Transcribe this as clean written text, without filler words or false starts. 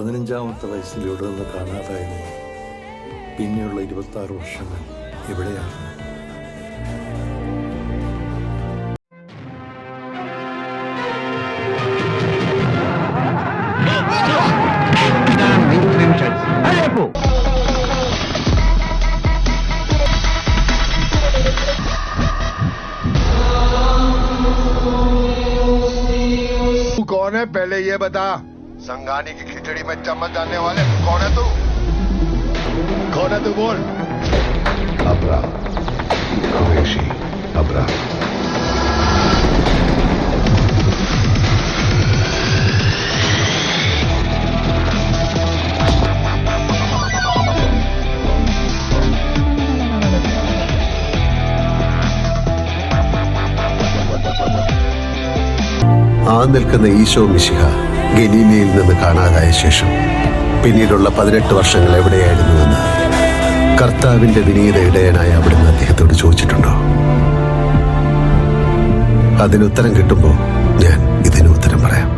15-ാമത്തെ വയസ്സിൽ ഇവിടെ നിന്ന് കാണാതായിരുന്നു. പിന്നെയുള്ള 26 വർഷങ്ങൾ എവിടെയാണ്? तू कौन है पहले ये बता। संगानी की खिचड़ी में चम्मच डालने वाले कौन है तू? कौन है तू बोल। अब्रा कुरैशी अब्रा। ആ നിൽക്കുന്ന ഈശോ മിശിഹ ഗലീലയിൽ നിന്ന് കാണാതായ ശേഷം പിന്നീടുള്ള 18 വർഷങ്ങൾ എവിടെയായിരുന്നുവെന്ന് കർത്താവിന്റെ വിനീത ഇടയനായ അവിടുന്ന് അദ്ദേഹത്തോട് ചോദിച്ചിട്ടുണ്ടോ? അതിനുത്തരം കിട്ടുമ്പോൾ ഞാൻ ഇതിന് ഉത്തരം പറയാം.